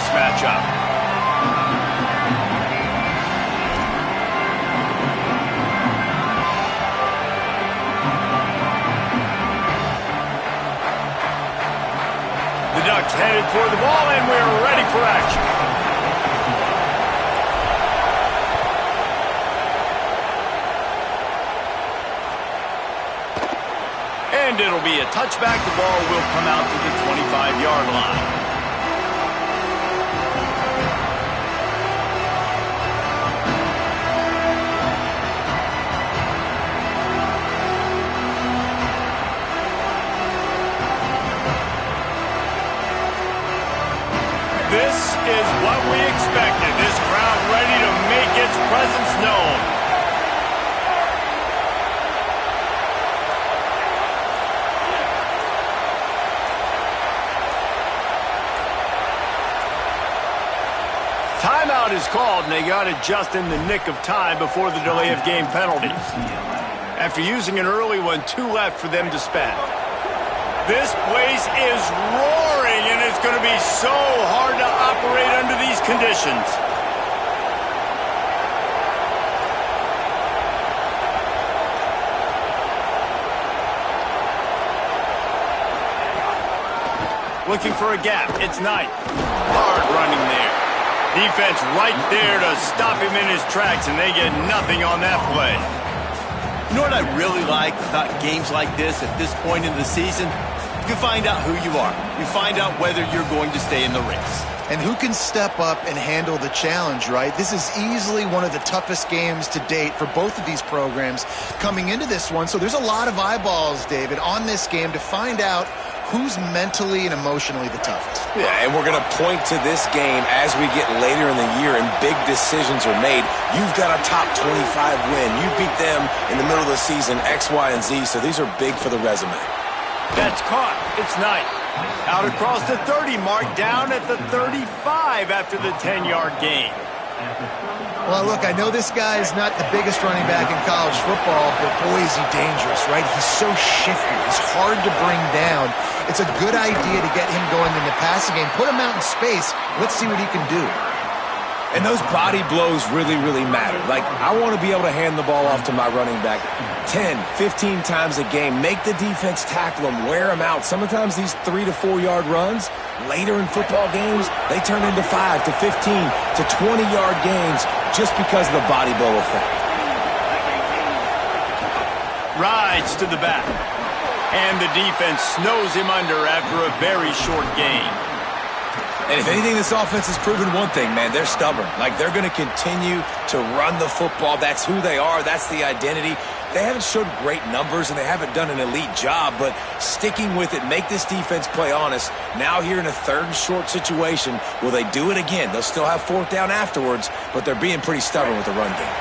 this matchup. The Ducks headed toward the ball, and we're ready for action. And it'll be a touchback. The ball will come out to the 25-yard line. This is what we expected. This crowd ready to make its presence known. Timeout is called, and they got it just in the nick of time before the delay of game penalties. After using an early one, 2 left for them to spend. This place is roaring, and it's going to be so hard to operate under these conditions. Looking for a gap. It's Knight. Hard running there. Defense right there to stop him in his tracks, and they get nothing on that play. You know what I really like about games like this at this point in the season? You find out who you are. You find out whether you're going to stay in the race. And who can step up and handle the challenge, right? This is easily one of the toughest games to date for both of these programs coming into this one. So there's a lot of eyeballs, David, on this game to find out who's mentally and emotionally the toughest. Yeah, and we're going to point to this game as we get later in the year and big decisions are made. You've got a top 25 win. You beat them in the middle of the season, X, Y, and Z, so these are big for the resume. That's caught. It's Knight. Out across the 30 mark, down at the 35 after the 10-yard gain. Well, look, I know this guy is not the biggest running back in college football, but boy, is he dangerous, right? He's so shifty. He's hard to bring down. It's a good idea to get him going in the passing game. Put him out in space. Let's see what he can do. And those body blows really, really matter. Like, I want to be able to hand the ball off to my running back 10, 15 times a game. Make the defense tackle him, wear him out. Sometimes these 3 to 4 yard runs, later in football games, they turn into 5 to 15 to 20-yard gains just because of the body blow effect. Rides to the back. And the defense snows him under after a very short gain. And if anything, this offense has proven one thing, man. They're stubborn. Like, they're going to continue to run the football. That's who they are. That's the identity. They haven't showed great numbers, and they haven't done an elite job, but sticking with it, make this defense play honest. Now here in a 3rd and short situation, will they do it again? They'll still have 4th down afterwards, but they're being pretty stubborn with the run game.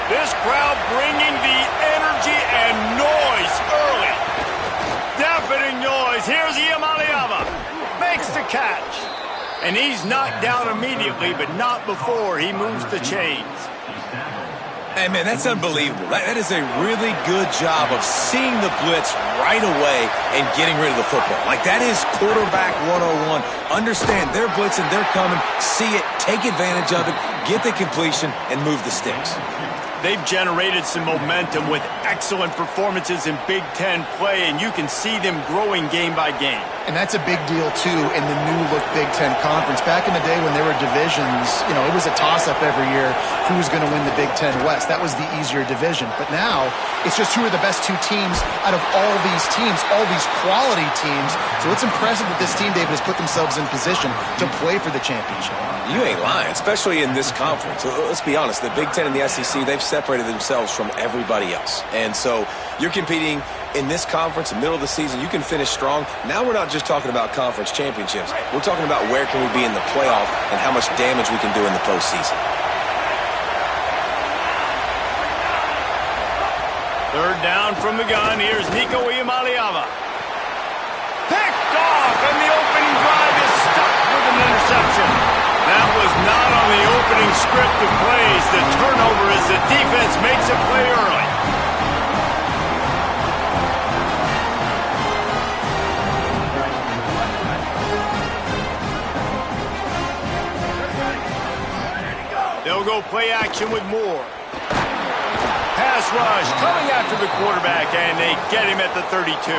This crowd bringing the energy and noise early. Deafening noise. Here's Iamaleava. Makes the catch. And he's knocked down immediately, but not before he moves the chains. Hey, man, that's unbelievable. That is a really good job of seeing the blitz right away and getting rid of the football. Like, that is quarterback 101. Understand they're blitzing, they're coming, see it, take advantage of it, get the completion, and move the sticks. They've generated some momentum with excellent performances in Big Ten play, and you can see them growing game by game. And that's a big deal, too, in the new-look Big Ten Conference. Back in the day when there were divisions, you know, it was a toss-up every year who was going to win the Big Ten West. That was the easier division. But now, it's just who are the best 2 teams out of all these teams, all these quality teams. So it's impressive that this team, David, has put themselves in position to play for the championship. You ain't lying, especially in this conference. Let's be honest, the Big Ten and the SEC, they've separated themselves from everybody else. And so you're competing in this conference, in the middle of the season, you can finish strong. Now we're not just talking about conference championships. We're talking about where can we be in the playoff and how much damage we can do in the postseason. 3rd down from the gun. Here's Nico Iamaleava. Picked off, and the opening drive is stuck with an interception. That was not on the opening script of plays. The turnover as the defense makes a play early. They'll go play action with Moore. Pass rush coming after the quarterback, and they get him at the 32.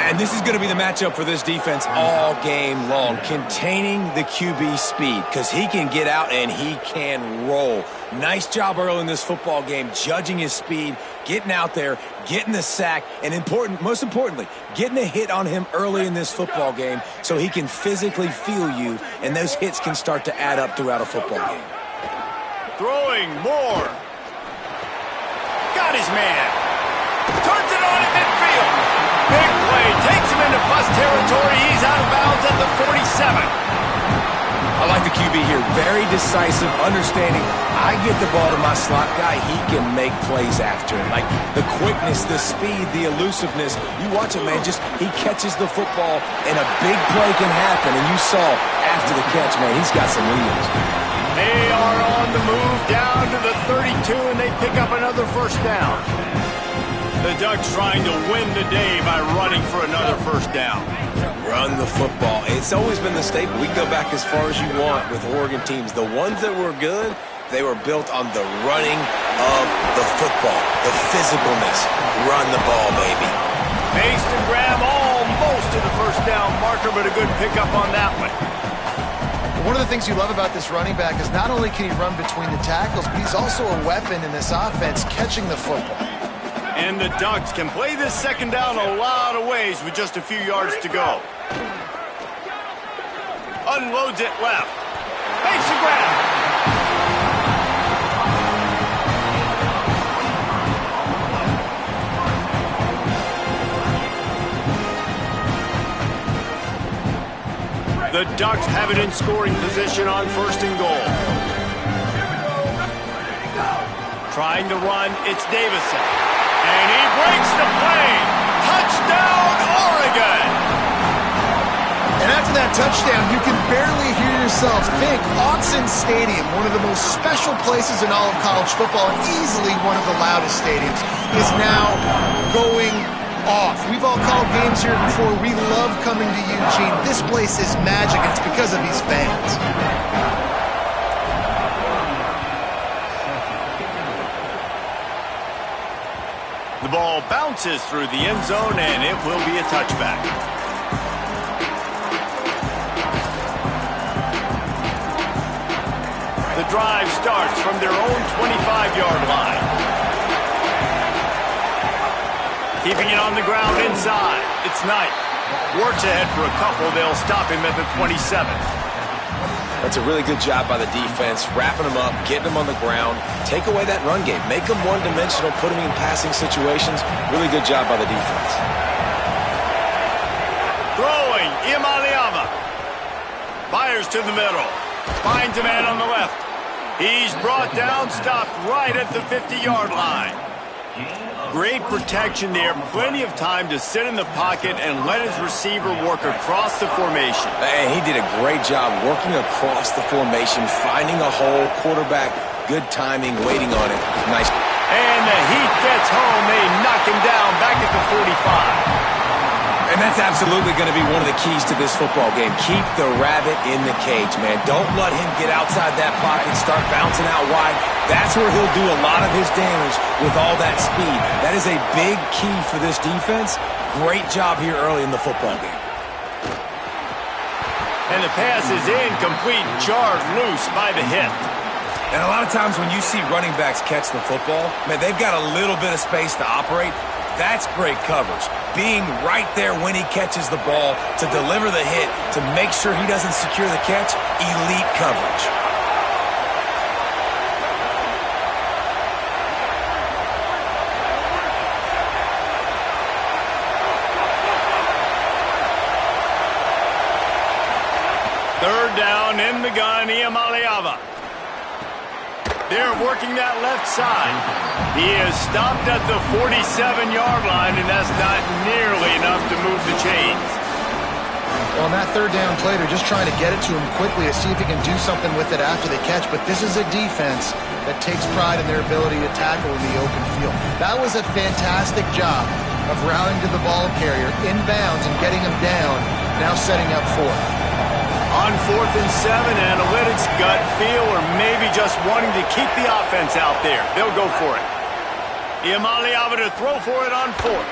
And this is going to be the matchup for this defense all game long, containing the QB speed, because he can get out and he can roll. Nice job early in this football game, judging his speed, getting out there, getting the sack, and most importantly, getting a hit on him early in this football game so he can physically feel you, and those hits can start to add up throughout a football game. Throwing more. Got his man. Turns it on at midfield. Big play. Takes him into bus territory. He's out of bounds at the 47. I like the QB here. Very decisive, understanding. I get the ball to my slot guy. He can make plays after it. Like the quickness, the speed, the elusiveness. You watch it, man. Just he catches the football and a big play can happen. And you saw after the catch, man, he's got some wheels. They are on the move down to the 32, and they pick up another first down. The Ducks trying to win the day by running for another first down. Run the football. It's always been the staple. We can go back as far as you want with Oregon teams. The ones that were good, they were built on the running of the football, the physicalness. Run the ball, baby. Mason Graham almost to the first down marker, but a good pickup on that one. One of the things you love about this running back is not only can he run between the tackles, but he's also a weapon in this offense catching the football. And the Ducks can play this second down a lot of ways with just a few yards to go. Unloads it left. Makes a grab. The Ducks have it in scoring position on first and goal. Trying to run, it's Davison. And he breaks the play. Touchdown, Oregon! And after that touchdown, you can barely hear yourself think. Autzen Stadium, one of the most special places in all of college football, and easily one of the loudest stadiums, is now going off. We've all called games here before. We love coming to Eugene. This place is magic, and it's because of these fans. The ball bounces through the end zone, and it will be a touchback. The drive starts from their own 25-yard line. Keeping it on the ground inside. It's Knight. Works ahead for a couple. They'll stop him at the 27. That's a really good job by the defense, wrapping them up, getting them on the ground, take away that run game, make them one-dimensional, put them in passing situations. Really good job by the defense. Throwing, Iamaleava. Fires to the middle. Finds a man on the left. He's brought down, stopped right at the 50-yard line. Great protection there. Plenty of time to sit in the pocket and let his receiver work across the formation. And he did a great job working across the formation, finding a hole, quarterback, good timing, waiting on it. Nice. And the heat gets home. They knock him down back at the 45. And that's absolutely going to be one of the keys to this football game. Keep the rabbit in the cage, man. Don't let him get outside that pocket, start bouncing out wide. That's where he'll do a lot of his damage with all that speed. That is a big key for this defense. Great job here early in the football game. And the pass is incomplete, jarred loose by the hit. And a lot of times when you see running backs catch the football, man, they've got a little bit of space to operate. That's great coverage. Being right there when he catches the ball to deliver the hit, to make sure he doesn't secure the catch, elite coverage. Third down in the gun, Iamaleava. They're working that left side. He is stopped at the 47-yard line, and that's not nearly enough to move the chains. Well, on that third down play, they're just trying to get it to him quickly to see if he can do something with it after the catch. But this is a defense that takes pride in their ability to tackle in the open field. That was a fantastic job of rallying to the ball carrier, inbounds, and getting him down, now setting up fourth. On 4th and 7, analytics, gut feel, or maybe just wanting to keep the offense out there. They'll go for it. Iamaleava to throw for it on 4th.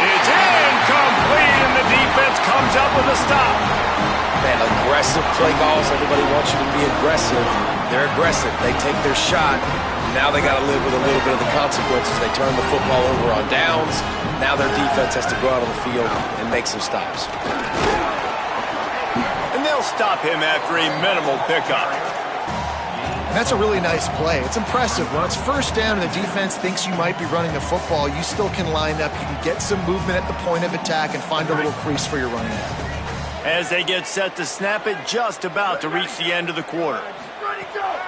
It's incomplete, and the defense comes up with a stop. Man, aggressive play calls. Everybody wants you to be aggressive. They're aggressive. They take their shot. Now they got to live with a little bit of the consequences. They turn the football over on downs. Now their defense has to go out on the field and make some stops. And they'll stop him after a minimal pickup. And that's a really nice play. It's impressive. When it's first down and the defense thinks you might be running the football, you still can line up. You can get some movement at the point of attack and find a little crease for your running back. As they get set to snap it, just about to reach the end of the quarter.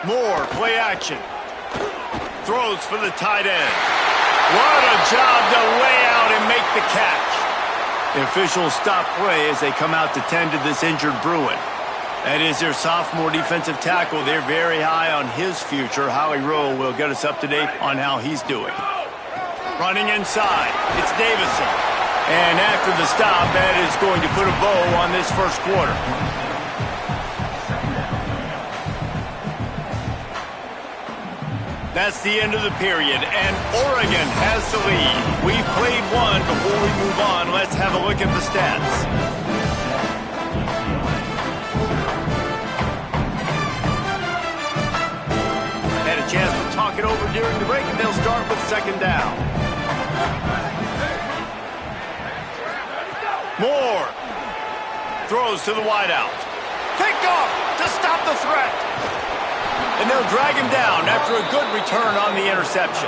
Moore, play action. Throws for the tight end. What a job to lay out and make the catch. The officials stop play as they come out to tend to this injured Bruin. That is their sophomore defensive tackle. They're very high on his future. Howie Rowe will get us up to date on how he's doing. Running inside, it's Davison. And after the stop, that is going to put a bow on this first quarter. That's the end of the period, and Oregon has the lead. We've played one. Before we move on, let's have a look at the stats. Had a chance to talk it over during the break, and they'll start with second down. Moore throws to the wideout. Picked off to stop the threat. And they'll drag him down after a good return on the interception.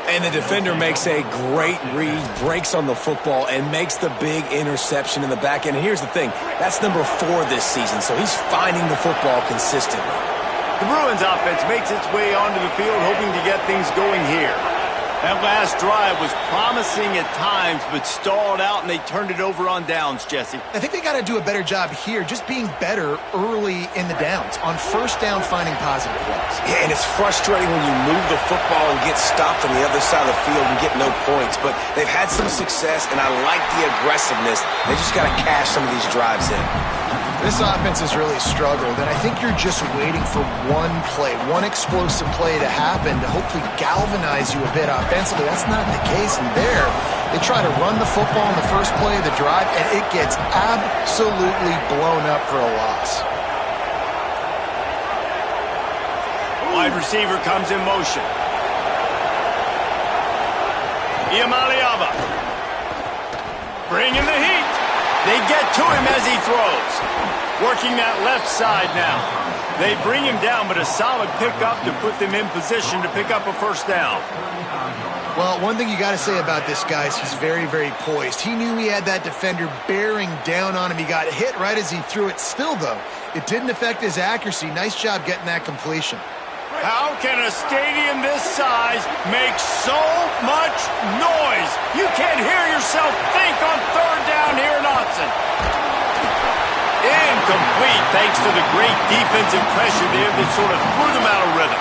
And the defender makes a great read, breaks on the football, and makes the big interception in the back end. And here's the thing, that's number 4 this season, so he's finding the football consistently. The Bruins offense makes its way onto the field, hoping to get things going here. That last drive was promising at times, but stalled out, and they turned it over on downs, Jesse. I think they got to do a better job here, just being better early in the downs. On first down, finding positive plays. Yeah, and it's frustrating when you move the football and get stopped on the other side of the field and get no points. But they've had some success, and I like the aggressiveness. They just got to cash some of these drives in. This offense has really struggled, and I think you're just waiting for one play, one explosive play to happen to hopefully galvanize you a bit offensively. That's not the case, and there they try to run the football in the first play of the drive, and it gets absolutely blown up for a loss. Wide receiver comes in motion. Iamaleava bringing the heat. They get to him as he throws. Working that left side now. They bring him down, but a solid pickup to put them in position to pick up a first down. Well, one thing you got to say about this guy is he's very, very poised. He knew he had that defender bearing down on him. He got hit right as he threw it. Still, though, it didn't affect his accuracy. Nice job getting that completion. How can a stadium this size make so much noise? You can't hear yourself think on third down here in Autzen. Incomplete thanks to the great defensive pressure there that sort of threw them out of rhythm.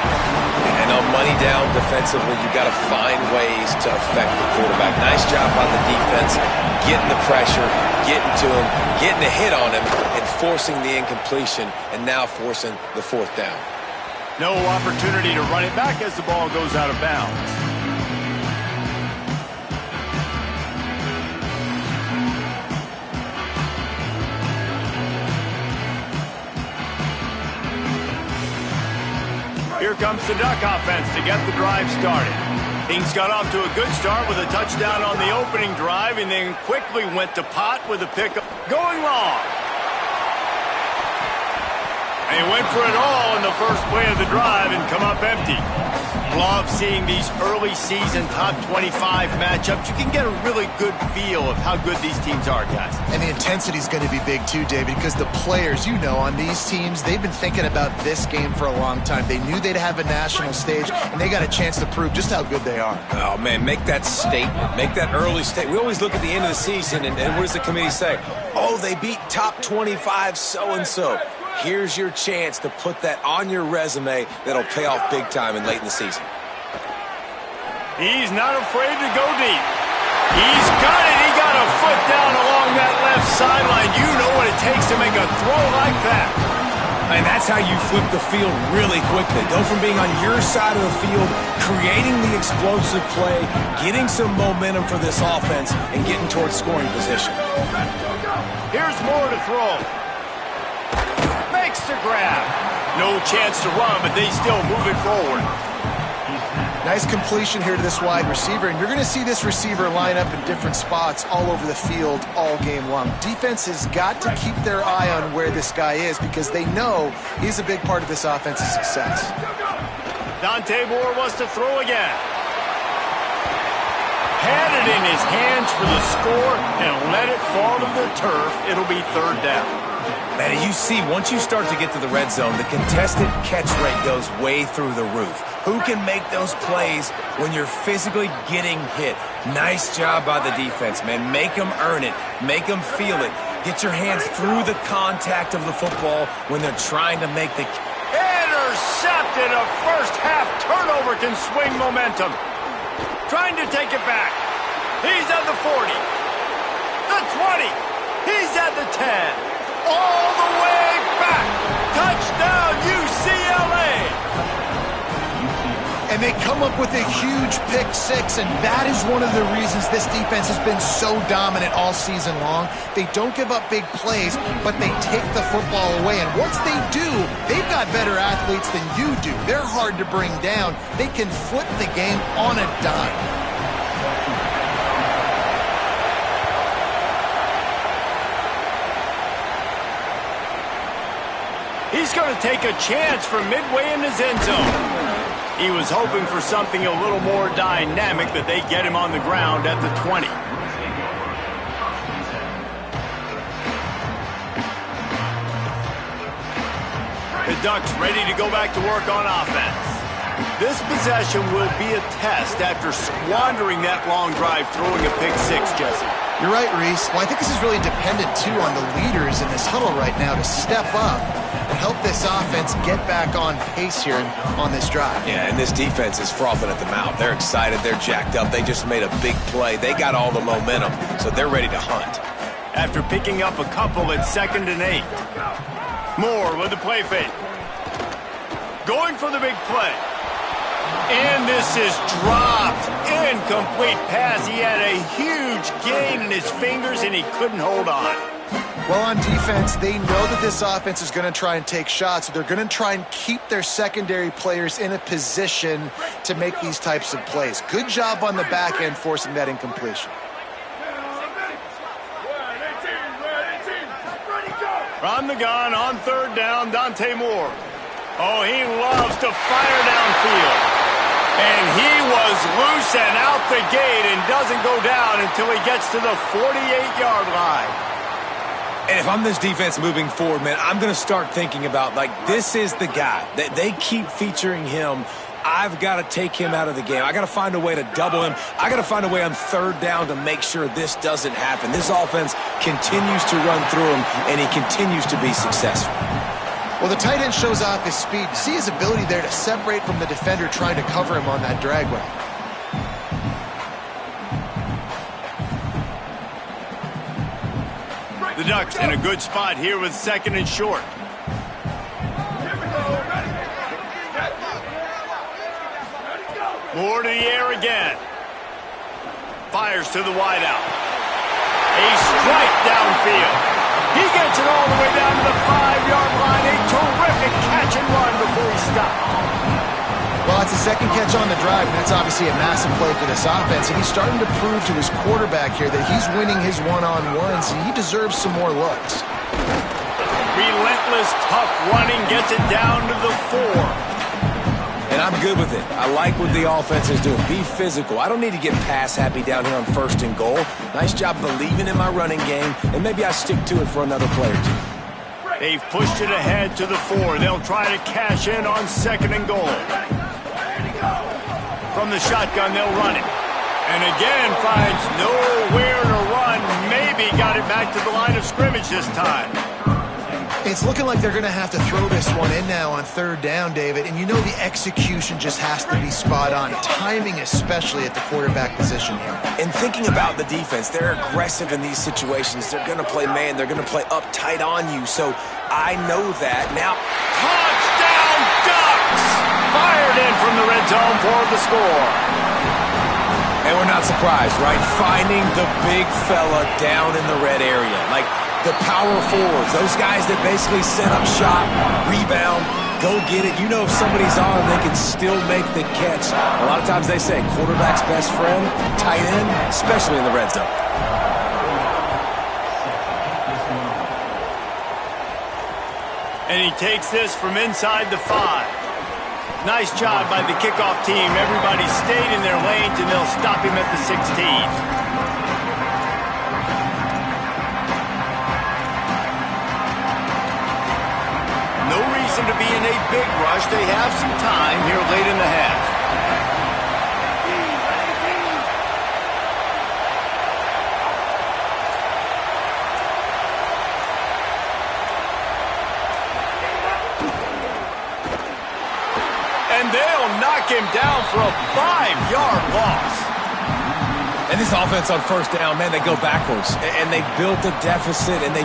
And on money down defensively, you've got to find ways to affect the quarterback. Nice job by the defense, getting the pressure, getting to him, getting a hit on him, and forcing the incompletion, and now forcing the fourth down. No opportunity to run it back as the ball goes out of bounds. Here comes the Duck offense to get the drive started. Things got off to a good start with a touchdown on the opening drive and then quickly went to pot with a pickup going long. They went for it all in the first play of the drive and come up empty. Love seeing these early season top 25 matchups. You can get a really good feel of how good these teams are, guys. And the intensity is going to be big too, David, because the players, you know, on these teams, they've been thinking about this game for a long time. They knew they'd have a national stage, and they got a chance to prove just how good they are. Oh, man, make that statement. Make that early statement. We always look at the end of the season, and what does the committee say? Oh, they beat top 25 so-and-so. Here's your chance to put that on your resume that'll pay off big time and late in the season. He's not afraid to go deep. He's got it. He got got a foot down along that left sideline. You know what it takes to make a throw like that. And that's how you flip the field really quickly. Go from being on your side of the field, creating the explosive play, getting some momentum for this offense, and getting towards scoring position. Here's Moore to throw. Makes the grab. No chance to run, but they still move it forward. Nice completion here to this wide receiver, and you're going to see this receiver line up in different spots all over the field all game long. Defense has got to keep their eye on where this guy is because they know he's a big part of this offense's success. Dante Moore wants to throw again. Had it in his hands for the score and let it fall to the turf. It'll be third down. Man, you see, once you start to get to the red zone, the contested catch rate goes way through the roof. Who can make those plays when you're physically getting hit? Nice job by the defense, man. Make them earn it. Make them feel it. Get your hands through the contact of the football when they're trying to make the... Intercepted! A first-half turnover can swing momentum. Trying to take it back. He's at the 40. The 20. He's at the 10. All the way back. Touchdown, UCLA. And they come up with a huge pick six, and that is one of the reasons this defense has been so dominant all season long. They don't give up big plays, but they take the football away. And once they do, they've got better athletes than you do. They're hard to bring down. They can flip the game on a dime. He's going to take a chance from midway in his end zone. He was hoping for something a little more dynamic, but they get him on the ground at the 20. The Ducks ready to go back to work on offense. This possession will be a test after squandering that long drive throwing a pick six, Jesse. You're right, Reese. Well, I think this is really dependent, too, on the leaders in this huddle right now to step up and help this offense get back on pace here on this drive. Yeah, and this defense is frothing at the mouth. They're excited. They're jacked up. They just made a big play. They got all the momentum, so they're ready to hunt. After picking up a couple at 2nd and 8. Moore with the play fake. Going for the big play. And this is dropped. Incomplete pass. He had a huge gain in his fingers, and he couldn't hold on. Well, on defense, they know that this offense is going to try and take shots. So they're going to try and keep their secondary players in a position to make these types of plays. Good job on the back end forcing that incompletion. From the gun on 3rd down, Dante Moore. Oh, he loves to fire downfield. And he was loose and out the gate and doesn't go down until he gets to the 48-yard line. And if I'm this defense moving forward, man, I'm going to start thinking about, like, this is the guy. They keep featuring him. I've got to take him out of the game. I got to find a way to double him. I got to find a way on 3rd down to make sure this doesn't happen. This offense continues to run through him, and he continues to be successful. Well, the tight end shows off his speed. You see his ability there to separate from the defender trying to cover him on that drag route. The Ducks in a good spot here with 2nd and short. Moore to the air again. Fires to the wideout. A strike downfield. He gets it all the way down to the 5-yard line. A terrific catch and run before he stopped. Well, it's the 2nd catch on the drive, and that's obviously a massive play for this offense. And he's starting to prove to his quarterback here that he's winning his one-on-ones, and he deserves some more looks. Relentless, tough running gets it down to the 4. And I'm good with it. I like what the offense is doing. Be physical. I don't need to get pass happy down here on 1st and goal. Nice job believing in my running game, and maybe I stick to it for another play or two. They've pushed it ahead to the 4. They'll try to cash in on 2nd and goal. From the shotgun, they'll run it. And again, finds nowhere to run. Maybe got it back to the line of scrimmage this time. It's looking like they're going to have to throw this one in now on third down, David. And you know the execution just has to be spot on. Timing especially at the quarterback position here. And thinking about the defense, they're aggressive in these situations. They're going to play man. They're going to play up tight on you. So I know that. Now, Touchdown Ducks! Fired in from the red zone for the score. and we're not surprised, right? Finding the big fella down in the red area. Like the power forwards, those guys that basically set up shop, rebound, go get it. You know if somebody's on, they can still make the catch. A lot of times they say quarterback's best friend, tight end, especially in the red zone. And he takes this from inside the 5. Nice job by the kickoff team. Everybody stayed in their lanes, and they'll stop him at the 16. No reason to be in a big rush. They have some time here late in the half. And they'll knock him down for a 5-yard loss. And this offense on first down, man, they go backwards. And they built a deficit, and they've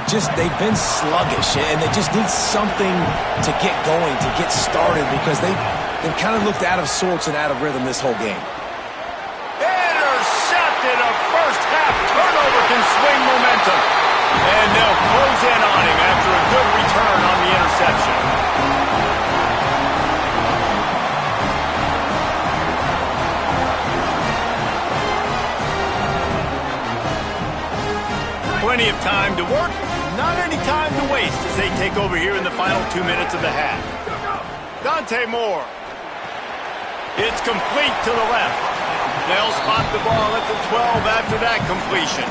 been sluggish. And they just need something to get going, to get started, because they've kind of looked out of sorts and out of rhythm this whole game. Intercepted. A first-half turnover can swing momentum. And they'll close in on him after a good return on the interception. Plenty of time to work, not any time to waste as they take over here in the final 2 minutes of the half. Dante Moore. It's complete to the left. They'll spot the ball at the 12 after that completion.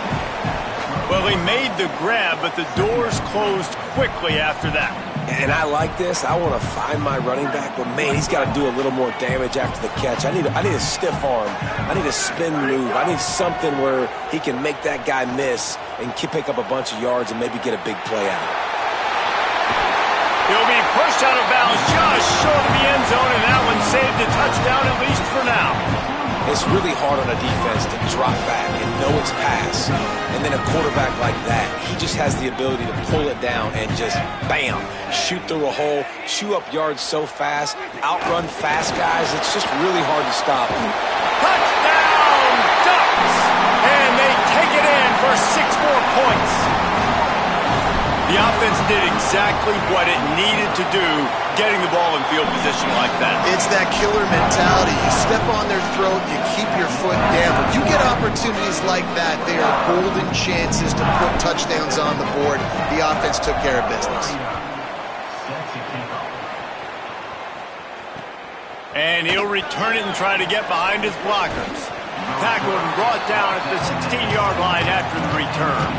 Well, he made the grab, but the doors closed quickly after that. And I like this. I want to find my running back, but man, he's got to do a little more damage after the catch. I need a stiff arm. I need a spin move. I need something where he can make that guy miss and pick up a bunch of yards and maybe get a big play out of it. He'll be pushed out of bounds just short of the end zone, and that one saved a touchdown at least for now. It's really hard on a defense to drop back and know it's pass. And then a quarterback like that, he just has the ability to pull it down and just, bam, shoot through a hole, chew up yards so fast, outrun fast guys. It's just really hard to stop. Touchdown, Ducks! And they take it in for 6 more points. The offense did exactly what it needed to do, getting the ball in field position like that. It's that killer mentality. You step on their throat, you keep your foot down. When you get opportunities like that, they are golden chances to put touchdowns on the board. The offense took care of business. And he'll return it and try to get behind his blockers. Tackled and brought down at the 16-yard line after the return.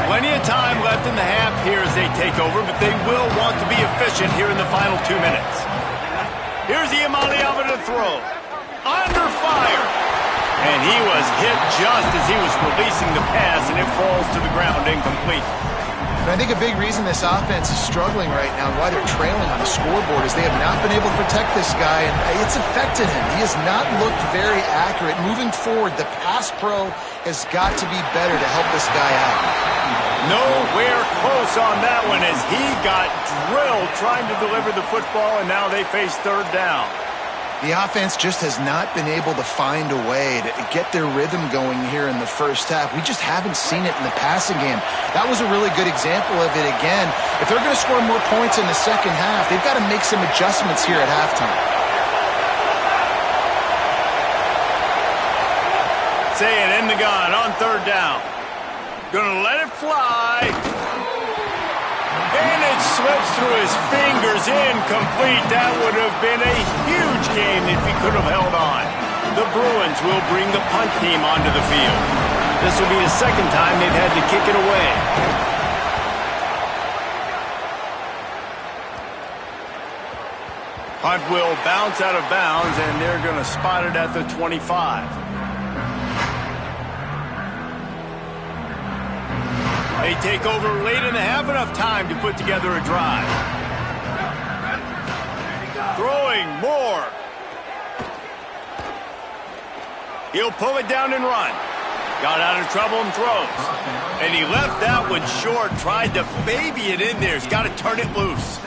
Plenty of time left in the half here as they take over, but they will want to be efficient here in the final 2 minutes. Here's Iamaleava to throw. Under fire. And he was hit just as he was releasing the pass, and it falls to the ground incomplete. And I think a big reason this offense is struggling right now and why they're trailing on the scoreboard is they have not been able to protect this guy, and it's affected him. He has not looked very accurate. Moving forward, the pass pro has got to be better to help this guy out. Nowhere close on that one as he got drilled trying to deliver the football, and now they face third down. The offense just has not been able to find a way to get their rhythm going here in the first half. We just haven't seen it in the passing game. That was a really good example of it again. If they're going to score more points in the second half, they've got to make some adjustments here at halftime. Say it in the gun on third down. Gonna let it fly. And it slips through his fingers, incomplete. That would have been a huge game if he could have held on. The Bruins will bring the punt team onto the field. This will be the second time they've had to kick it away. Punt will bounce out of bounds, and they're going to spot it at the 25. They take over late in the half, enough time to put together a drive. Throwing more. He'll pull it down and run. Got out of trouble and throws. And he left that one short, tried to baby it in there. He's got to turn it loose.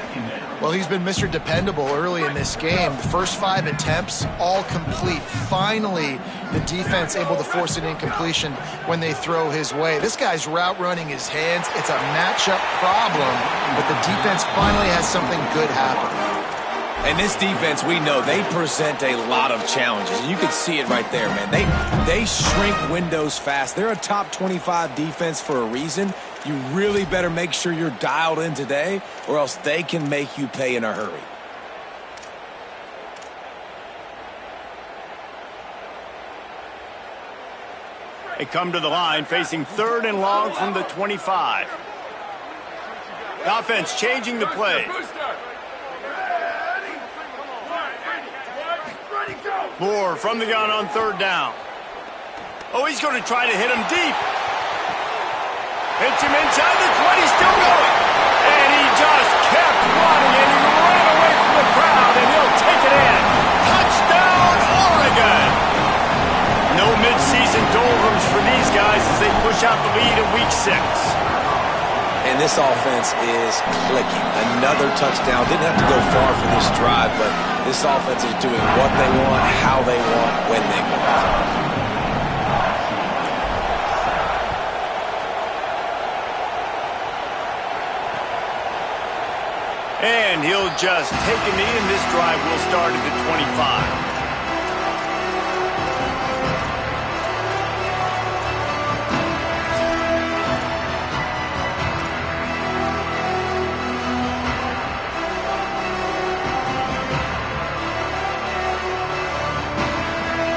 Well, he's been Mr. Dependable early in this game. The first 5 attempts, all complete. Finally, the defense able to force an incompletion when they throw his way. This guy's route running his hands. It's a matchup problem, but the defense finally has something good happen. And this defense, we know, they present a lot of challenges. You can see it right there, man. They shrink windows fast. They're a top 25 defense for a reason. You really better make sure you're dialed in today, or else they can make you pay in a hurry. They come to the line facing 3rd and long from the 25. The offense changing the play. Moore from the gun on 3rd down. Oh, he's going to try to hit him deep. Hits him inside the 20, still going. And he just kept running, and he ran away from the crowd, and he'll take it in. Touchdown, Oregon! No midseason doldrums for these guys as they push out the lead in Week 6. And this offense is clicking. Another touchdown. Didn't have to go far for this drive, but this offense is doing what they want, how they want, when they want. And he'll just take a knee, and this drive will start at the 25.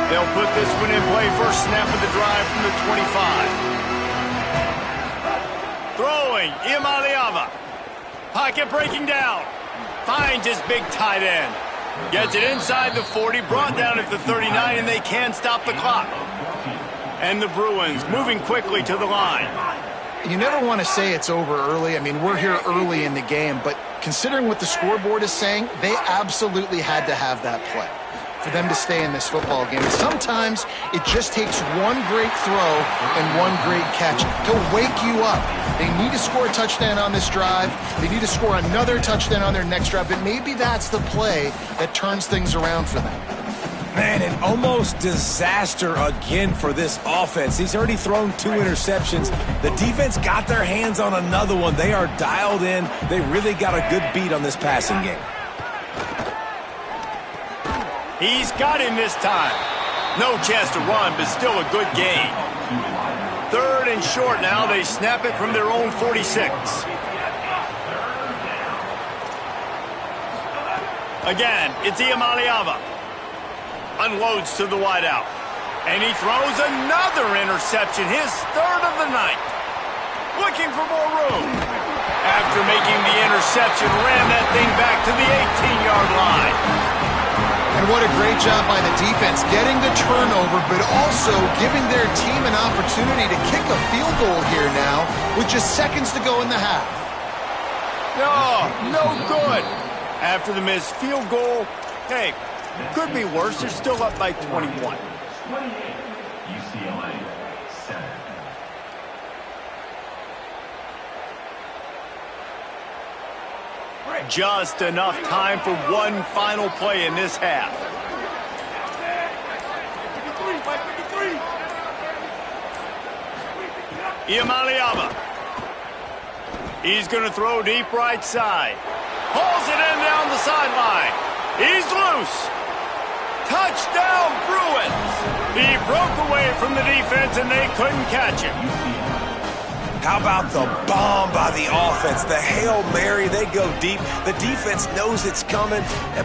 They'll put this one in play. First snap of the drive from the 25. Throwing, Iamaleava. Pocket breaking down. Finds his big tight end. Gets it inside the 40, brought down at the 39, and they can stop the clock. And the Bruins moving quickly to the line. You never want to say it's over early. I mean, we're here early in the game, but considering what the scoreboard is saying, they absolutely had to have that play for them to stay in this football game. Sometimes it just takes one great throw and one great catch to wake you up. They need to score a touchdown on this drive. They need to score another touchdown on their next drive, but maybe that's the play that turns things around for them. Man, an almost disaster again for this offense. He's already thrown 2 interceptions. The defense got their hands on another one. They are dialed in. They really got a good beat on this passing game. He's got him this time. No chance to run, but still a good gain. 3rd and short now. They snap it from their own 46. Again, it's Iamaleava. Unloads to the wideout. And he throws another interception, his 3rd of the night. Looking for more room. After making the interception, ran that thing back to the 18-yard line. And what a great job by the defense, getting the turnover, but also giving their team an opportunity to kick a field goal here now with just seconds to go in the half. No good. After the missed field goal, hey, could be worse. They're still up by 21. 28, UCLA, 7. Just enough time for one final play in this half. Iamaleava. He's going to throw deep right side. Hauls it in down the sideline. He's loose. Touchdown, Bruins. He broke away from the defense, and they couldn't catch him. How about the bomb by the offense? The Hail Mary, they go deep. The defense knows it's coming.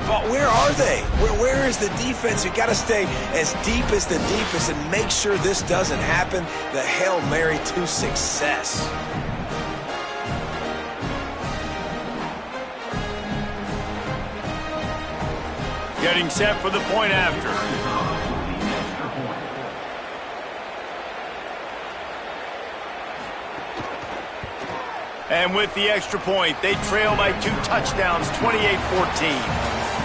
But where are they? Where is the defense? You got to stay as deep as the deepest and make sure this doesn't happen. The Hail Mary to success. Getting set for the point after. And with the extra point, they trail by 2 touchdowns, 28-14.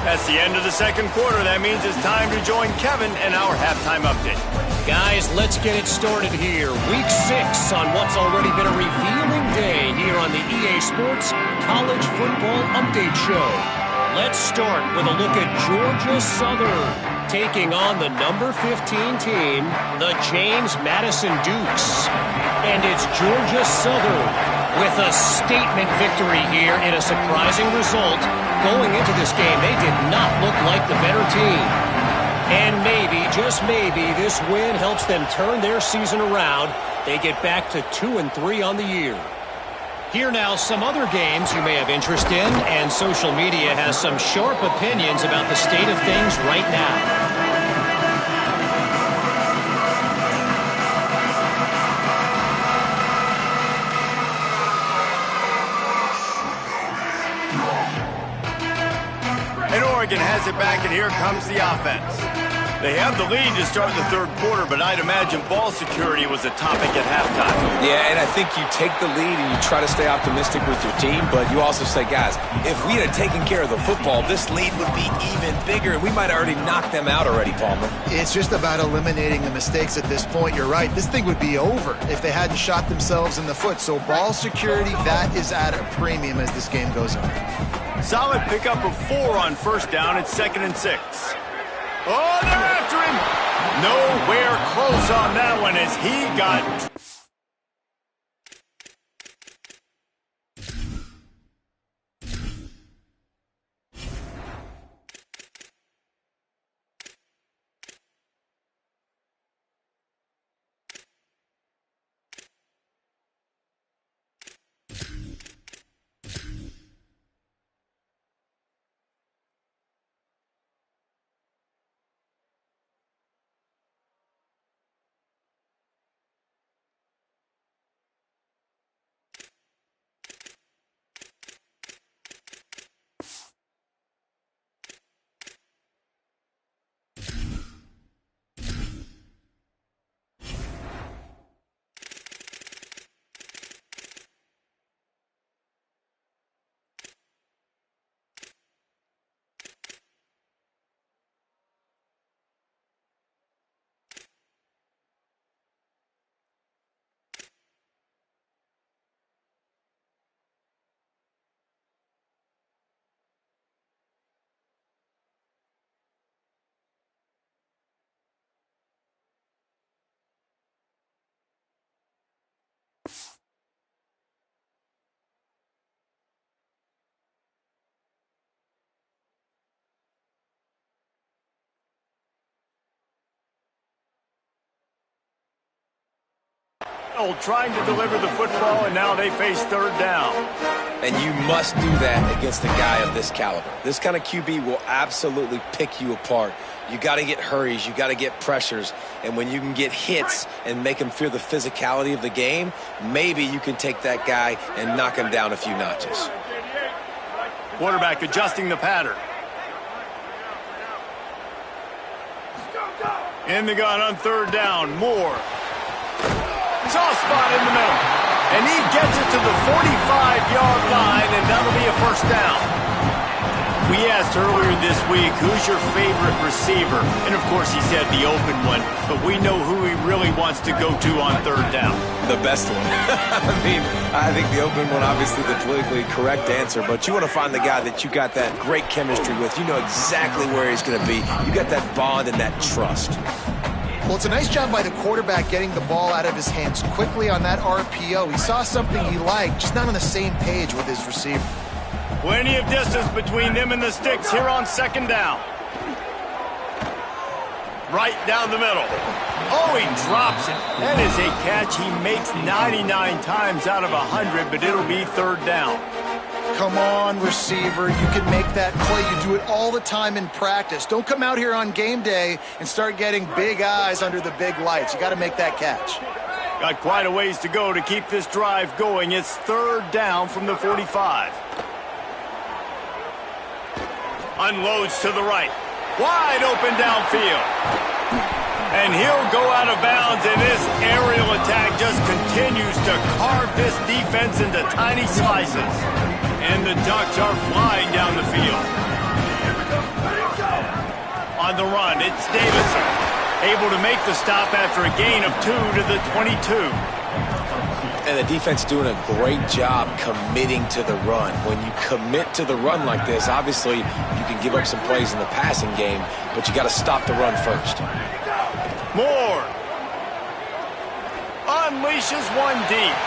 That's the end of the second quarter. That means it's time to join Kevin and our halftime update. Guys, let's get it started here. Week 6 on what's already been a revealing day here on the EA Sports College Football Update Show. Let's start with a look at Georgia Southern taking on the number 15 team, the James Madison Dukes. And it's Georgia Southern with a statement victory here in a surprising result. Going into this game, they did not look like the better team. And maybe, just maybe, this win helps them turn their season around. They get back to 2-3 on the year. Here now, some other games you may have interest in, and social media has some sharp opinions about the state of things right now. And Oregon has it back, and here comes the offense. They have the lead to start the third quarter, but I'd imagine ball security was a topic at halftime. Yeah, and I think you take the lead and you try to stay optimistic with your team, but you also say, guys, if we had taken care of the football, this lead would be even bigger, and we might have already knocked them out already, Palmer. It's just about eliminating the mistakes at this point. You're right. This thing would be over if they hadn't shot themselves in the foot. So ball security, that is at a premium as this game goes on. Solid pickup of 4 on first down. It's 2nd and 6. Oh, they're after him. Nowhere close on that one as he got... trying to deliver the football, and now they face third down. And you must do that against a guy of this caliber. This kind of QB will absolutely pick you apart. You got to get hurries. You got to get pressures. And when you can get hits and make him feel the physicality of the game, maybe you can take that guy and knock him down a few notches. Quarterback adjusting the pattern. In the gun on third down. Moore. Soft spot in the middle. And he gets it to the 45-yard line, and that'll be a first down. We asked earlier this week, who's your favorite receiver? And, of course, he said the open one, but we know who he really wants to go to on third down. The best one. I think the open one, obviously the politically correct answer, but you want to find the guy that you got that great chemistry with. You know exactly where he's going to be. You got that bond and that trust. Well, it's a nice job by the quarterback getting the ball out of his hands quickly on that RPO. He saw something he liked, just not on the same page with his receiver. Plenty of distance between them and the sticks here on second down. Right down the middle. Oh, he drops it. That is a catch he makes 99 times out of 100, but it'll be third down. Come on, receiver. You can make that play. You do it all the time in practice. Don't come out here on game day and start getting big eyes under the big lights. You got to make that catch. Got quite a ways to go to keep this drive going. It's third down from the 45. Unloads to the right. Wide open downfield. And he'll go out of bounds, and this aerial attack just continues to carve this defense into tiny slices. And the Ducks are flying down the field. On the run, it's Davison. Able to make the stop after a gain of 2 to the 22. And the defense doing a great job committing to the run. When you commit to the run like this, obviously you can give up some plays in the passing game, but you got to stop the run first. Moore unleashes one deep.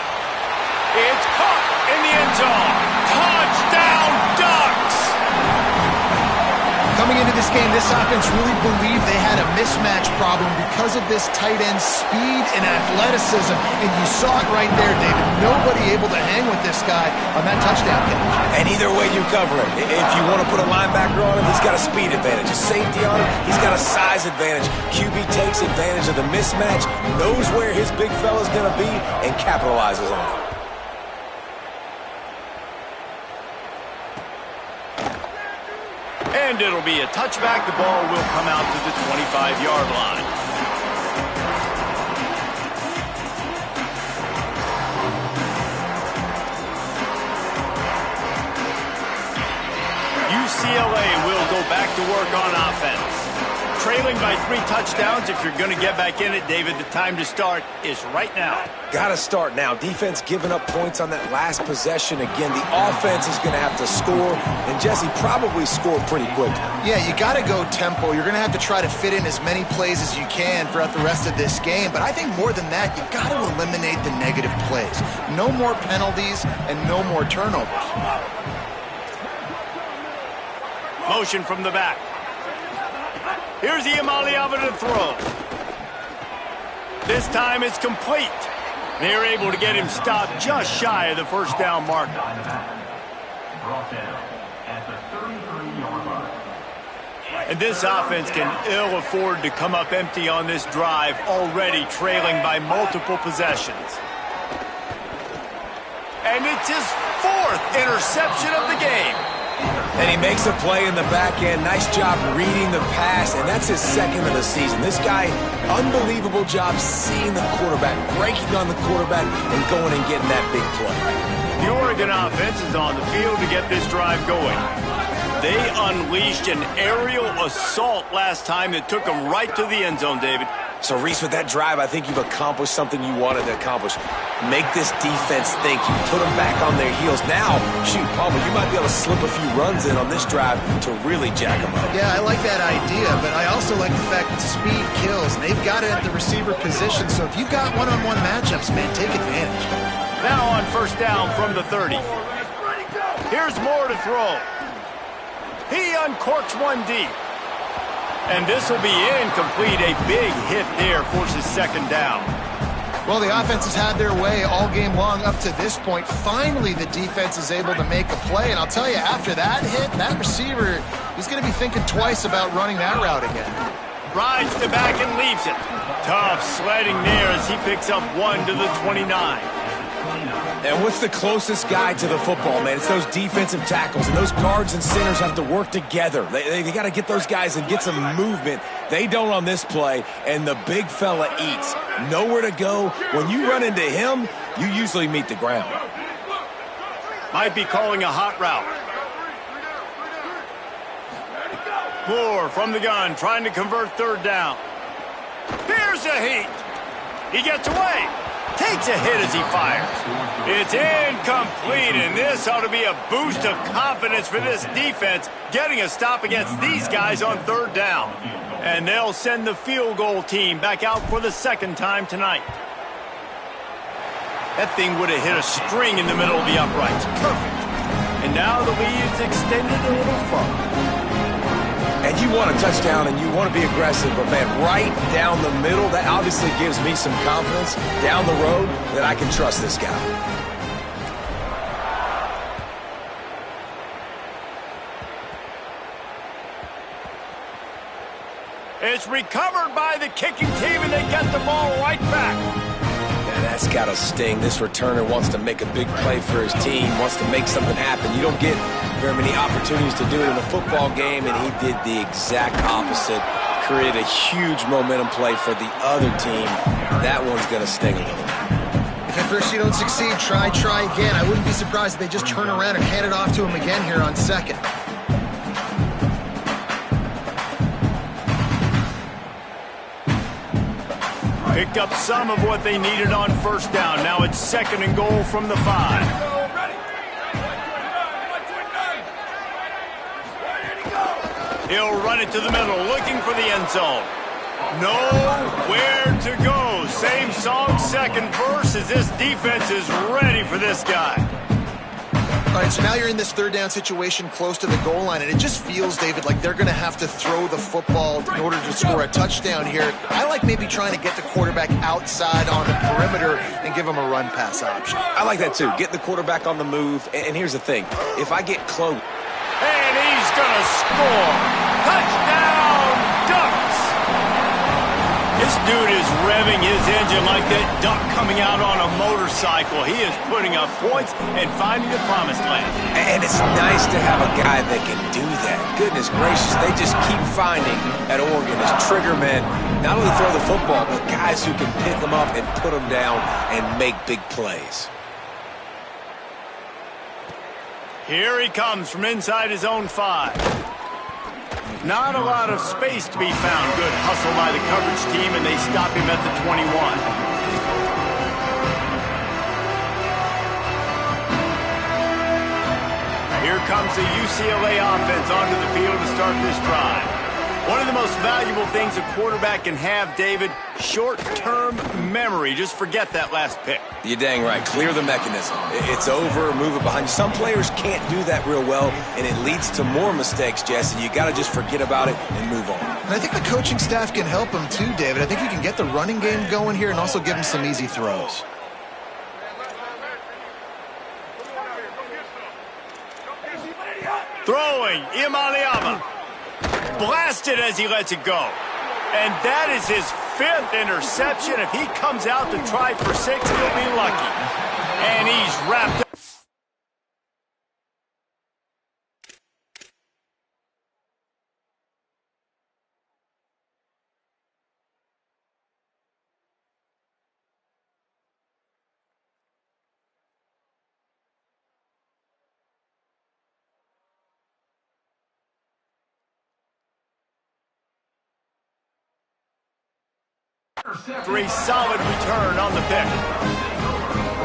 It's caught in the end zone. Touchdown, Ducks! Coming into this game, this offense really believed they had a mismatch problem because of this tight end speed and athleticism. And you saw it right there, David. Nobody able to hang with this guy on that touchdown catch. And either way you cover him. If you want to put a linebacker on him, he's got a speed advantage. A safety on him, he's got a size advantage. QB takes advantage of the mismatch, knows where his big fella's going to be, and capitalizes on it. And it'll be a touchback. The ball will come out to the 25-yard line. UCLA will go back to work on offense. Trailing by 3 touchdowns. If you're going to get back in it, David, the time to start is right now. Got to start now. Defense giving up points on that last possession. Again, the offense is going to have to score, and Jesse probably scored pretty quick. Yeah, you got to go tempo. You're going to have to try to fit in as many plays as you can throughout the rest of this game. But I think more than that, you got to eliminate the negative plays. No more penalties and no more turnovers. Motion from the back. Here's Iamaleava to throw. This time it's complete. They're able to get him stopped just shy of the first down marker. And this offense can ill afford to come up empty on this drive, already trailing by multiple possessions. And it's his 4th interception of the game. And he makes a play in the back end. Nice job reading the pass, and that's his 2nd of the season. This guy, unbelievable job seeing the quarterback, breaking on the quarterback, and going and getting that big play. The Oregon offense is on the field to get this drive going. They unleashed an aerial assault last time that took them right to the end zone, David. So, Reese, with that drive, I think you've accomplished something you wanted to accomplish. Make this defense think. You put them back on their heels. Now, shoot, Palmer, you might be able to slip a few runs in on this drive to really jack them up. Yeah, I like that idea, but I also like the fact that speed kills, and they've got it at the receiver position. So if you've got one-on-one matchups, man, take advantage. Now on first down from the 30. Here's Moore to throw. He uncorks one deep. And this will be incomplete. A big hit there forces 2nd down. Well, the offense has had their way all game long up to this point. Finally, the defense is able to make a play. And I'll tell you, after that hit, that receiver, he's going to be thinking twice about running that route again. Rides the back and leaves it. Tough sledding there as he picks up 1 to the 29. And what's the closest guy to the football, man? It's those defensive tackles, and those guards and centers have to work together. They got to get those guys and get some movement. They don't on this play, and the big fella eats. Nowhere to go. When you run into him, you usually meet the ground. Might be calling a hot route. Moore from the gun, trying to convert 3rd down. Here's a heat. He gets away. Takes a hit as he fires. It's incomplete, and this ought to be a boost of confidence for this defense, getting a stop against these guys on 3rd down. And they'll send the field goal team back out for the 2nd time tonight. That thing would have hit a string in the middle of the uprights. Perfect. And now the lead is extended a little further. And you want a touchdown and you want to be aggressive, but man, right down the middle, that obviously gives me some confidence down the road that I can trust this guy. It's recovered by the kicking team, and they get the ball right back. Yeah, that's got to sting. This returner wants to make a big play for his team, wants to make something happen. You don't get very many opportunities to do it in a football game, and he did the exact opposite. Created a huge momentum play for the other team. That one's going to sting a little. If at first you don't succeed, try again. I wouldn't be surprised if they just turn around and hand it off to him again here on second. Picked up some of what they needed on first down. Now it's 2nd and goal from the 5. He'll run it to the middle, looking for the end zone. Nowhere to go. Same song, second verse, as this defense is ready for this guy. All right, so now you're in this 3rd down situation close to the goal line, and it just feels, David, like they're going to have to throw the football in order to score a touchdown here. I like maybe trying to get the quarterback outside on the perimeter and give him a run-pass option. I like that too. Get the quarterback on the move. And here's the thing. If I get close. And he's going to score. Touchdown, Ducks. This dude is revving his engine like that duck coming out on a motorcycle. He is putting up points and finding the promised land. And it's nice to have a guy that can do that. Goodness gracious, they just keep finding at Oregon as trigger men, not only throw the football, but guys who can pick them up and put them down and make big plays. Here he comes from inside his own 5. Not a lot of space to be found. Good hustle by the coverage team, and they stop him at the 21. Here comes the UCLA offense onto the field to start this drive. One of the most valuable things a quarterback can have, David, short-term memory. Just forget that last pick. You're dang right. Clear the mechanism. It's over, move it behind you. Some players can't do that real well, and it leads to more mistakes, Jesse. You got to just forget about it and move on. And I think the coaching staff can help him too, David. I think he can get the running game going here and also give him some easy throws. Throwing, Imaliava. Blasted as he lets it go. And that is his 5th interception. If he comes out to try for 6, he'll be lucky. And he's wrapped up. For a solid return on the pick.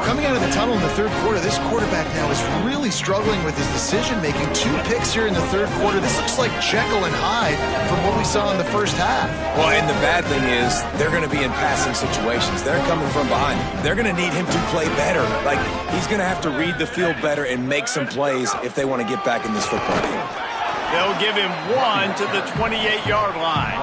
Coming out of the tunnel in the 3rd quarter, this quarterback now is really struggling with his decision-making. 2 picks here in the 3rd quarter. This looks like Jekyll and Hyde from what we saw in the first half. Well, and the bad thing is they're going to be in passing situations. They're coming from behind. They're going to need him to play better. Like, he's going to have to read the field better and make some plays if they want to get back in this football game. They'll give him 1 to the 28-yard line.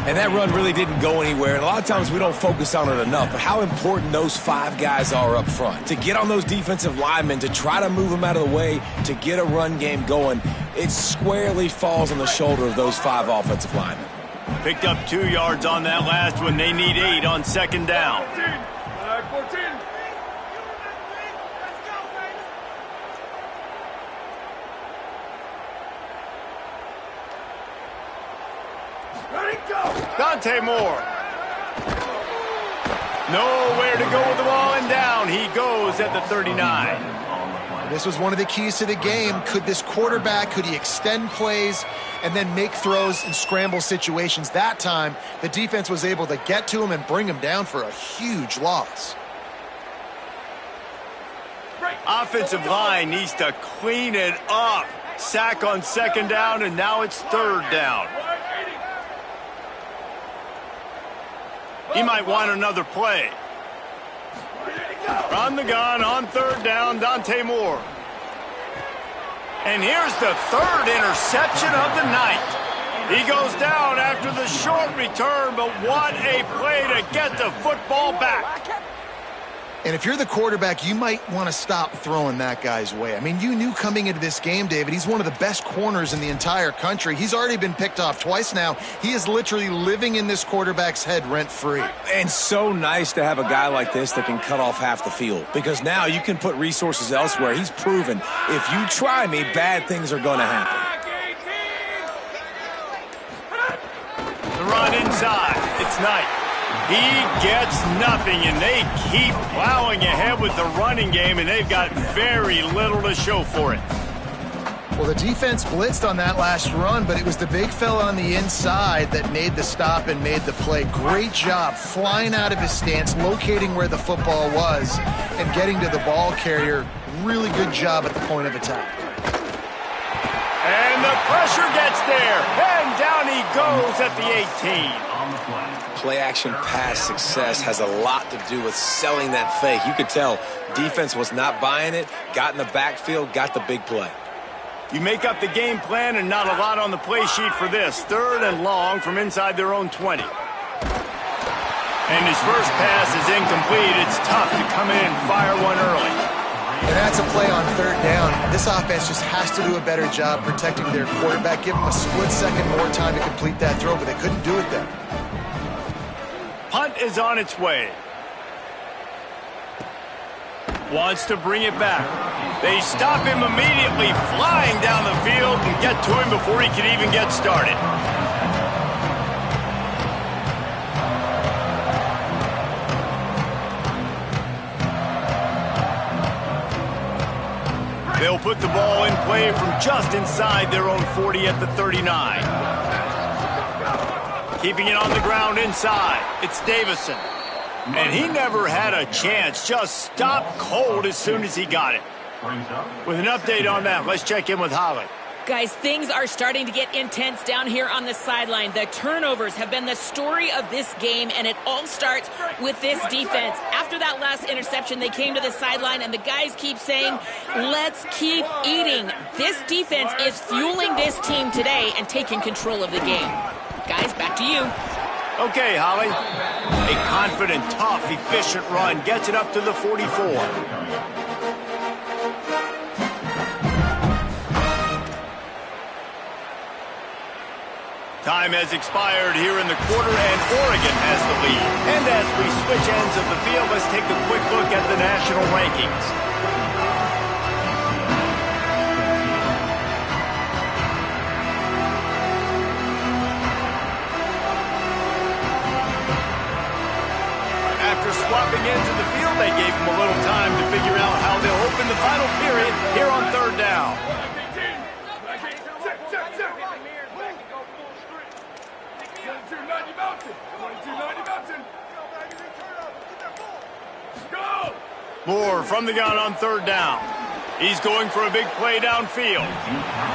And that run really didn't go anywhere. And a lot of times we don't focus on it enough. But how important those 5 guys are up front. To get on those defensive linemen, to try to move them out of the way, to get a run game going, it squarely falls on the shoulder of those 5 offensive linemen. Picked up 2 yards on that last one. They need 8 on 2nd down. 14. Dante Moore. Nowhere to go with the ball, and down he goes at the 39. This was one of the keys to the game. Could this quarterback, could he extend plays and then make throws in scramble situations? That time, the defense was able to get to him and bring him down for a huge loss. Offensive line needs to clean it up. Sack on 2nd down, and now it's 3rd down. He might want another play. On the gun on 3rd down, Dante Moore. And here's the third interception of the night. He goes down after the short return, but what a play to get the football back. And if you're the quarterback, you might want to stop throwing that guy's way. I mean, you knew coming into this game, David, he's one of the best corners in the entire country. He's already been picked off twice now. He is literally living in this quarterback's head rent-free. And so nice to have a guy like this that can cut off half the field, because now you can put resources elsewhere. He's proven, if you try me, bad things are going to happen. The run inside. It's Knight. He gets nothing, and they keep plowing ahead with the running game, and they've got very little to show for it. Well, the defense blitzed on that last run, but it was the big fella on the inside that made the stop and made the play. Great job flying out of his stance, locating where the football was, and getting to the ball carrier. Really good job at the point of attack. And the pressure gets there, and down he goes at the 18. Play-action pass success has a lot to do with selling that fake. You could tell defense was not buying it, got in the backfield, got the big play. You make up the game plan and not a lot on the play sheet for this. Third and long from inside their own 20. And his first pass is incomplete. It's tough to come in and fire one early. And that's a play on third down. This offense just has to do a better job protecting their quarterback. Give them a split second more time to complete that throw, but they couldn't do it then. Punt is on its way. Wants to bring it back. They stop him immediately, flying down the field and get to him before he can even get started. They'll put the ball in play from just inside their own 40 at the 39. Keeping it on the ground inside. It's Davison. And he never had a chance. Just stopped cold as soon as he got it. With an update on that, let's check in with Holly. Guys, things are starting to get intense down here on the sideline. The turnovers have been the story of this game, and it all starts with this defense. After that last interception, they came to the sideline, and the guys keep saying, let's keep eating. This defense is fueling this team today and taking control of the game. Guys, back to you. Okay, Holly. A confident, tough, efficient run gets it up to the 44. Time has expired here in the quarter, and Oregon has the lead. And as we switch ends of the field, let's take a quick look at the national rankings. After swapping into the field, they gave him a little time to figure out how they'll open the final period here on third down. Moore from the gun on third down. He's going for a big play downfield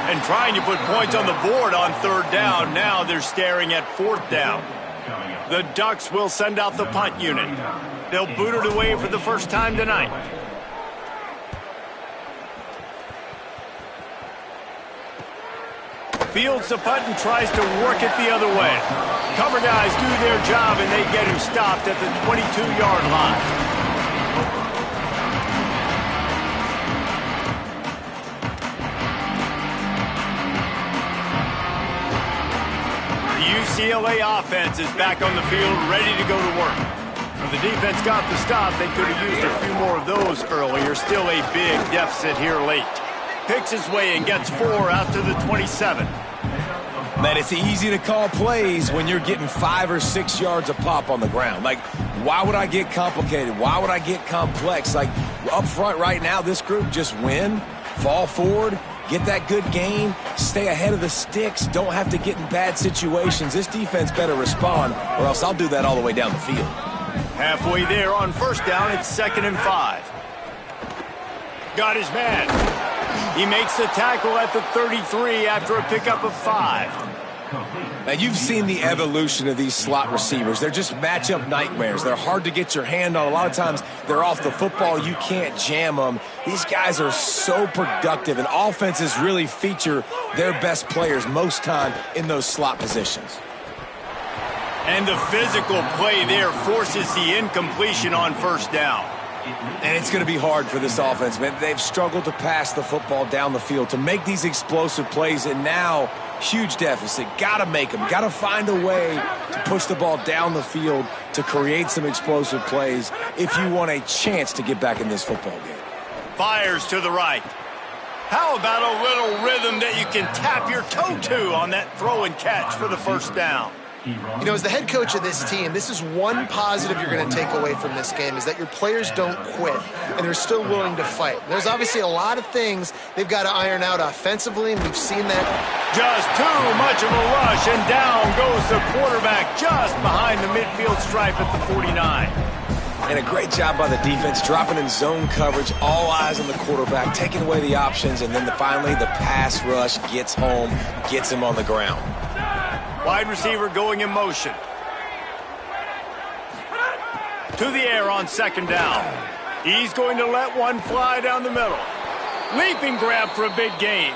and trying to put points on the board on third down. Now they're staring at fourth down. The Ducks will send out the punt unit. They'll boot it away for the first time tonight. Fields the punt and tries to work it the other way. Cover guys do their job, and they get him stopped at the 22-yard line. UCLA offense is back on the field, ready to go to work. When the defense got the stop, they could have used a few more of those earlier. Still a big deficit here late. Picks his way and gets 4 out to the 27. Man, it's easy to call plays when you're getting 5 or 6 yards a pop on the ground. Like, why would I get complicated? Why would I get complex? Like, up front right now, this group just win, fall forward, get that good gain, stay ahead of the sticks, don't have to get in bad situations. This defense better respond, or else I'll do that all the way down the field. Halfway there on first down, it's 2nd and 5. Got his man. He makes the tackle at the 33 after a pickup of 5. Now, you've seen the evolution of these slot receivers. They're just matchup nightmares. They're hard to get your hand on. A lot of times, they're off the football. You can't jam them. These guys are so productive, and offenses really feature their best players most time in those slot positions. And the physical play there forces the incompletion on first down. And it's going to be hard for this offense, man. They've struggled to pass the football down the field, to make these explosive plays, and now huge deficit. Got to make them. Got to find a way to push the ball down the field to create some explosive plays if you want a chance to get back in this football game. Fires to the right. How about a little rhythm that you can tap your toe to on that throw and catch for the first down? You know, as the head coach of this team, this is one positive you're going to take away from this game, is that your players don't quit, and they're still willing to fight. There's obviously a lot of things they've got to iron out offensively, and we've seen that. Just too much of a rush, and down goes the quarterback just behind the midfield stripe at the 49. And a great job by the defense, dropping in zone coverage, all eyes on the quarterback, taking away the options, and then finally the pass rush gets home, gets him on the ground. Wide receiver going in motion. To the air on second down. He's going to let one fly down the middle. Leaping grab for a big gain.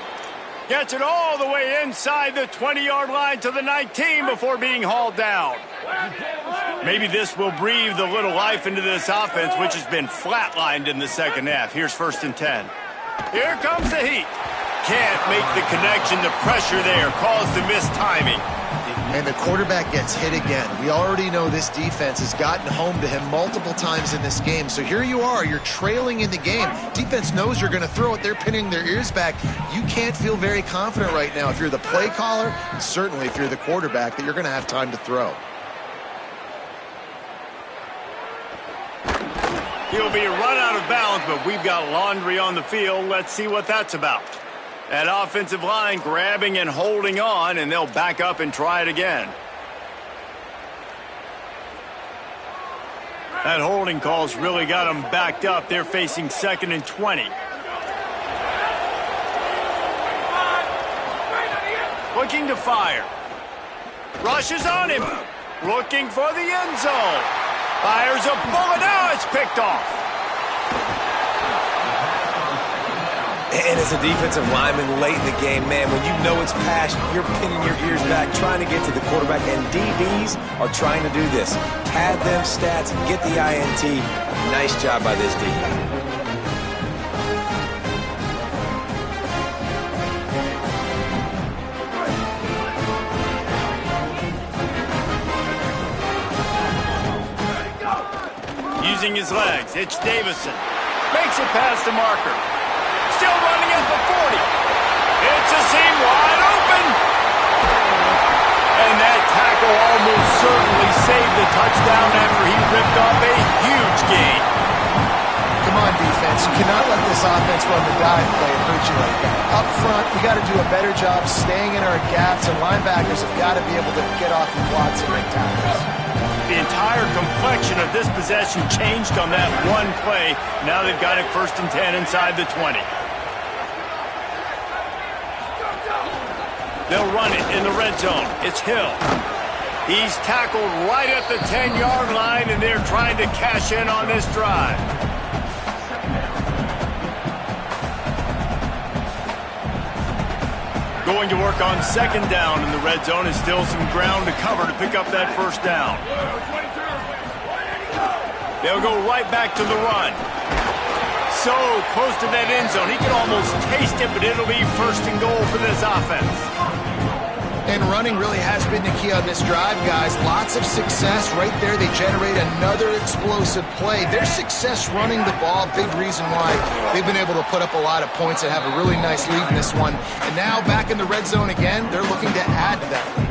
Gets it all the way inside the 20-yard line to the 19 before being hauled down. Maybe this will breathe a little life into this offense, which has been flatlined in the second half. Here's 1st and 10. Here comes the heat. Can't make the connection. The pressure there caused the missed timing. And the quarterback gets hit again. We already know this defense has gotten home to him multiple times in this game. So here you are, you're trailing in the game. Defense knows you're going to throw it. They're pinning their ears back. You can't feel very confident right now if you're the play caller, and certainly if you're the quarterback, that you're going to have time to throw. He'll be run out of bounds, but we've got laundry on the field. Let's see what that's about. That offensive line grabbing and holding on, and they'll back up and try it again. That holding call's really got them backed up. They're facing 2nd and 20. Looking to fire. Rushes on him. Looking for the end zone. Fires a bullet. Now it's picked off. And as a defensive lineman late in the game, man, when you know it's passion, you're pinning your ears back, trying to get to the quarterback, and DBs are trying to do this. Pad them stats, get the INT. Nice job by this D. Using his legs, it's Davison. Makes it past the marker. Still running at the 40. It's a seam wide open. And that tackle almost certainly saved the touchdown after he ripped off a huge gain. Come on, defense. You cannot let this offense run the dive play and hurt you like that. Up front, we got to do a better job staying in our gaps, and linebackers have got to be able to get off and blocks and make tackles. The entire complexion of this possession changed on that one play. Now they've got it 1st and 10 inside the 20. They'll run it in the red zone. It's Hill. He's tackled right at the 10-yard line, and they're trying to cash in on this drive. Going to work on 2nd down in the red zone, and still some ground to cover to pick up that 1st down. They'll go right back to the run. So close to that end zone. He can almost taste it, but it'll be 1st and goal for this offense. And running really has been the key on this drive, guys. Lots of success right there. They generate another explosive play. Their success running the ball, big reason why they've been able to put up a lot of points and have a really nice lead in this one. And now back in the red zone again, they're looking to add to that lead.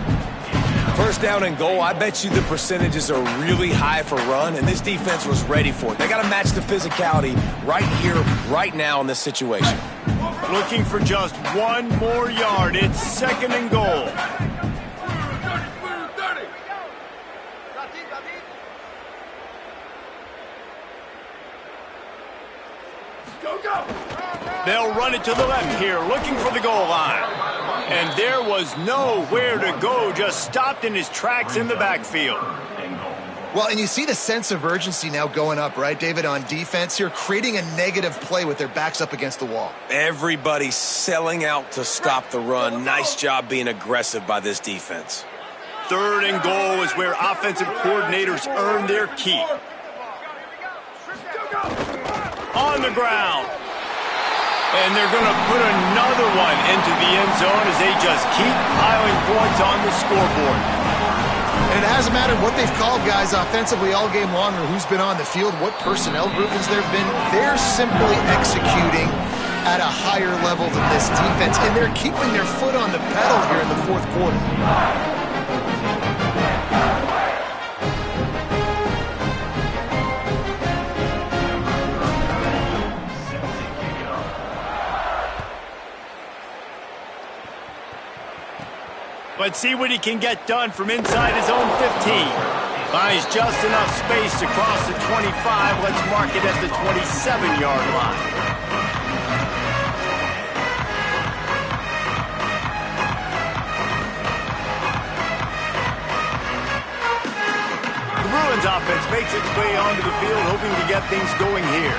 1st down and goal, I bet you the percentages are really high for run, and this defense was ready for it. They got to match the physicality right here, right now in this situation. Looking for just one more yard. It's 2nd and goal. They'll run it to the left here, looking for the goal line. And there was nowhere to go, just stopped in his tracks in the backfield. Well, and you see the sense of urgency now going up, right, David, on defense here, creating a negative play with their backs up against the wall. Everybody's selling out to stop the run. Nice job being aggressive by this defense. 3rd and goal is where offensive coordinators earn their keep. On the ground. And they're going to put another one into the end zone as they just keep piling points on the scoreboard. And it hasn't mattered what they've called guys offensively all game long or who's been on the field, what personnel group has there been. They're simply executing at a higher level than this defense, and they're keeping their foot on the pedal here in the 4th quarter. But see what he can get done from inside his own 15. Finds just enough space to cross the 25. Let's mark it at the 27-yard line. The Bruins offense makes its way onto the field, hoping to get things going here.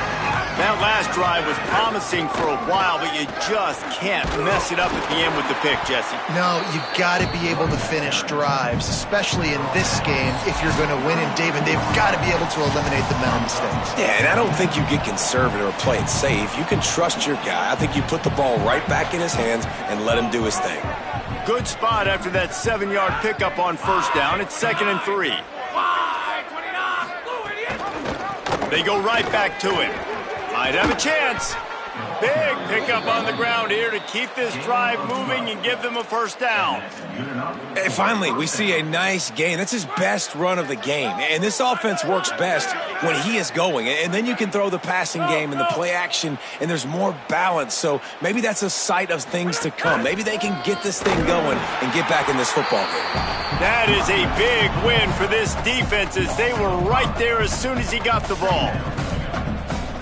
That last drive was promising for a while, but you just can't mess it up at the end with the pick, Jesse. No, you got to be able to finish drives, especially in this game if you're going to win. And David, they've got to be able to eliminate the mental mistakes. Yeah, and I don't think you get conservative or play it safe. You can trust your guy. I think you put the ball right back in his hands and let him do his thing. Good spot after that 7-yard pickup on 1st down. It's 2nd and 3. They go right back to him. Might have a chance. Big pickup on the ground here to keep this drive moving and give them a 1st down. And finally, we see a nice gain. That's his best run of the game. And this offense works best when he is going. And then you can throw the passing game and the play action, and there's more balance. So maybe that's a sight of things to come. Maybe they can get this thing going and get back in this football game. That is a big win for this defense as they were right there as soon as he got the ball.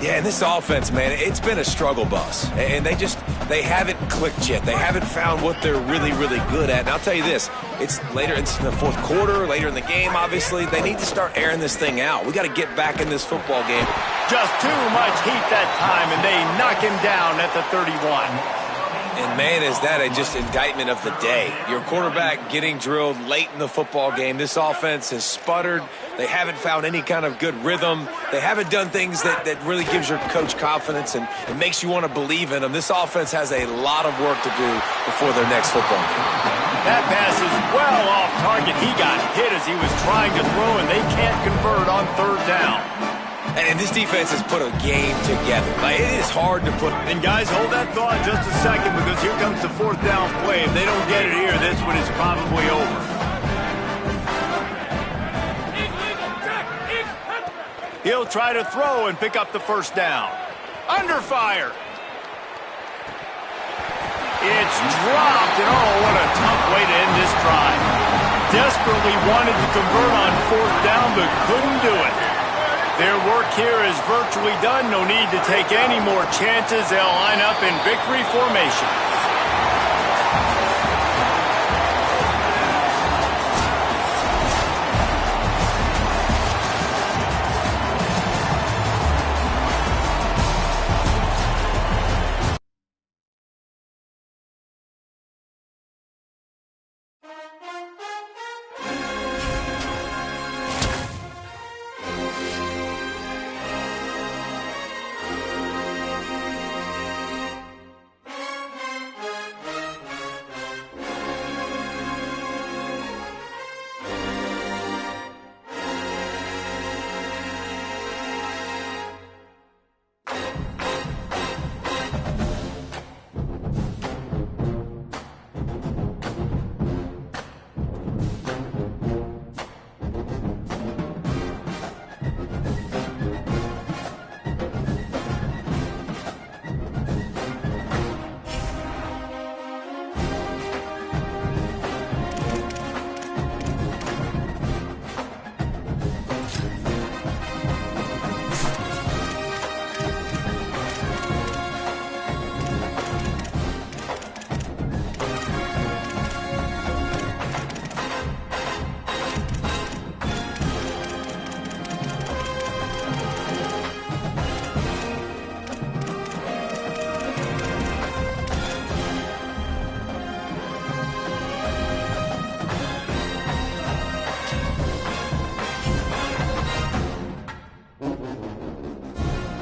Yeah, and this offense, man, it's been a struggle bus. And they haven't clicked yet. They haven't found what they're really, really good at. And I'll tell you this, it's later in the 4th quarter, later in the game, obviously. They need to start airing this thing out. We got to get back in this football game. Just too much heat that time, and they knock him down at the 31. And, man, is that just indictment of the day. Your quarterback getting drilled late in the football game. This offense has sputtered. They haven't found any kind of good rhythm. They haven't done things that really gives your coach confidence and it makes you want to believe in them. This offense has a lot of work to do before their next football game. That pass is well off target. He got hit as he was trying to throw, and they can't convert on 3rd down. And this defense has put a game together. Like, it is hard to put. And guys, hold that thought just a second because here comes the 4th down play. If they don't get it here, this one is probably over. He'll try to throw and pick up the 1st down. Under fire. It's dropped, and oh, what a tough way to end this drive. Desperately wanted to convert on 4th down, but couldn't do it. Their work here is virtually done. No need to take any more chances. They'll line up in victory formation.